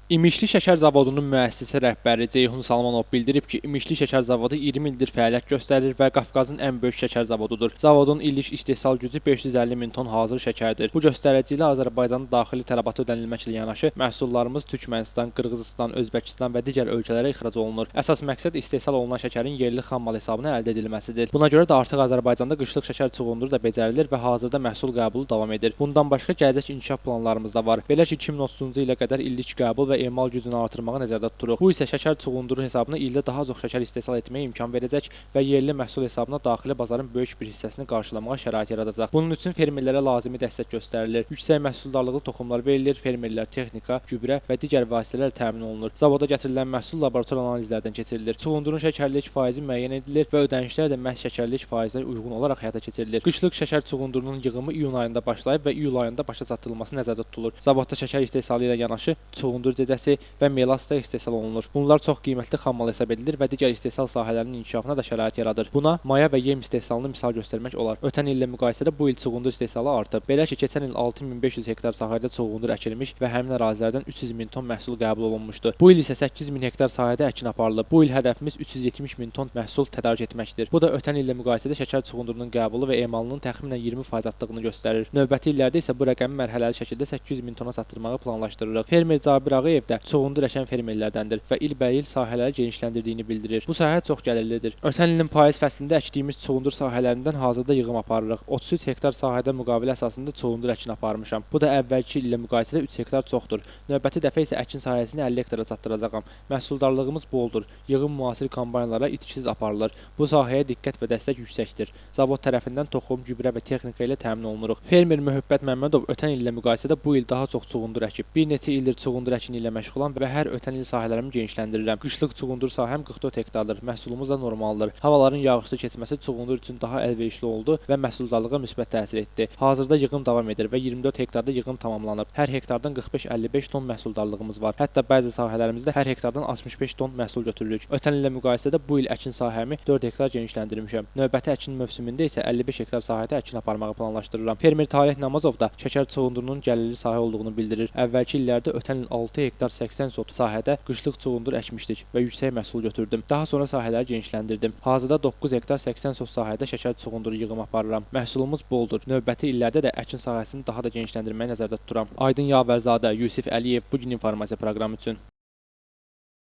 İmişli Şəkər Zavodunun müəssisə rəhbəri Ceyhun Salmanov bildirib ki, İmişli Şəkər Zavodu 20 ildir fəaliyyət göstərir və Qafqazın ən böyük şəkər zavodudur. Zavodun illik istehsal gücü 550 min ton hazır şəkərdir. Bu göstərici ilə Azərbaycanın daxili tələbatı ödənilməklə yanaşı, məhsullarımız Türkmənistan, Qırğızıstan, Özbəkistan və digər ölkələrə ixrac olunur. Əsas məqsəd istehsal olunan şəkərin yerli xammal hesabına əldə edilməsidir. Buna görə də artıq Azərbaycanda qışlıq şəkər çuğunduru da becərilir və hazırda məhsul qəbulu davam edir. Bundan başqa gələcək inkişaf planlarımız da var. Belə ki, 2030-cu ilə qədər illik qəbul və emal gücünü artırmağı nəzərdə tuturuq. Bu isə şəkər çuğunduru hesabına ildə daha çox şəkər istehsal etməyə imkan verəcək və yerli məhsul hesabına daxili bazarın böyük bir hissəsini qarşılamağa şərait yaradacaq. Bunun üçün fermerlərə lazımi dəstək göstərilir. Yüksək məhsuldarlıqlı toxumlar verilir, fermerlər texnika, gübrə və digər vasitələr təmin olunur. Zavoda gətirilən məhsul laborator analizlərdən keçirilir. Çuğundurun şəkərlilik faizi müəyyən edilir və ödənişlər də məhz şəkərlilik faizinə uyğun olaraq həyata keçirilir. Qışlıq şəkər çuğundurunun yığımı iyun ayında başlayıb və iyul ayında başa çatdırılması nəzərdə tutulur. Zavodda şəkər istehsalı ilə yanaşı çuğundur cəzəsi və melas da istehsal olunur. Bunlar çox qiymətli xammal hesab edilir və digər istehsal sahələrinin inkişafına da şərait yaradır. Buna maya və yem istehsalını misal göstərmək olar. Ötən illə müqayisədə bu il çuğundur istehsalı artıb. Belə ki, keçən il 6500 hektar sahədə çuğundur əkilmiş və həmin ərazilərdən 300 min ton məhsul qəbul olunmuşdu. Bu il isə 8000 hektar sahədə əkin aparılıb. Bu il hədəfimiz 370 min ton məhsul tədarik etməkdir. Bu da ötən illə müqayisədə şəkər çuğundurunun qəbulu və emalının təxminən 20% artdığını göstərir. Növbəti illərdə isə bu rəqəmi mərhələli şəkildə 800 min tona çatdırmağı planlaşdırırıq. Fermer Cabir Ağayev də çuğundur əkən fermerlərdəndir və ilbəil sahələri genişləndirdiyini bildirir. Bu sahə çox gəlirlidir. Ötən ilin payız fəslində əkdiyimiz çuğundur sahələrindən hazırda yığım aparırıq. 33 hektar sahədə müqavilə əsasında çuğundur əkin aparmışam. Bu da əvvəlki illə müqayisədə 3 hektar çoxdur. Növbəti dəfə isə əkin sahəsini 50 hektara çatdıracağam. Məhsuldarlığımız boldur. Yığım müasir kombaynlara itkisiz aparılır. Bu sahəyə diqqət və dəstək yüksəkdir. Zavod tərəfindən toxum, gübrə və texnika ilə təmin olunuruq. Fermer Möhübbət Məmmədov ötən illə müqayisədə bu il daha çox çuğundur əkib. Bir neçə ildir çuğundur əkini ilə məşğulam və hər ötən il sahələrimi genişləndirirəm. Qışlıq çuğundur sahəm 44 hektardır. Məhsulumuz da normaldır. Havaların yağışlı keçməsi çuğundur üçün daha əlverişli oldu və məhsuldarlığa müsbət təsir etdi. Hazırda yığım davam edir və 24 hektarda yığım tamamlanıb. Hər hektardan 45-55 ton məhsuldarlığımız var. Hətta bəzi sahələrimizdə hər hektardan 65 ton məhsul götürürük. Ötən illə müqayisədə bu il əkin sahəmi 4 hektar genişləndirmişəm. Növbəti əkin mövsümündə isə 55 hektar sahədə əkin aparmağı planlaşdırıram. Fermer Taleh Namazov da şəkər çuğundurunun gəlirli sahə olduğunu bildirir. Əvvəlki illərdə ötən il 6 hektar 80 sot sahədə qışlıq çuğundur əkmişdik və yüksək məhsul götürdüm. Daha sonra sahələri genişləndirdim. Hazırda 9 hektar 80 sot sahədə şəkər çuğunduru yığım aparıram. Məhsulumuz boldur. Növbəti illərdə də əkin sahəsini daha da genişləndirməyi nəzərdə tuturam. Aydın Yavərzadə, Yusif Əliyev bu gün informasiya proqramı üçün.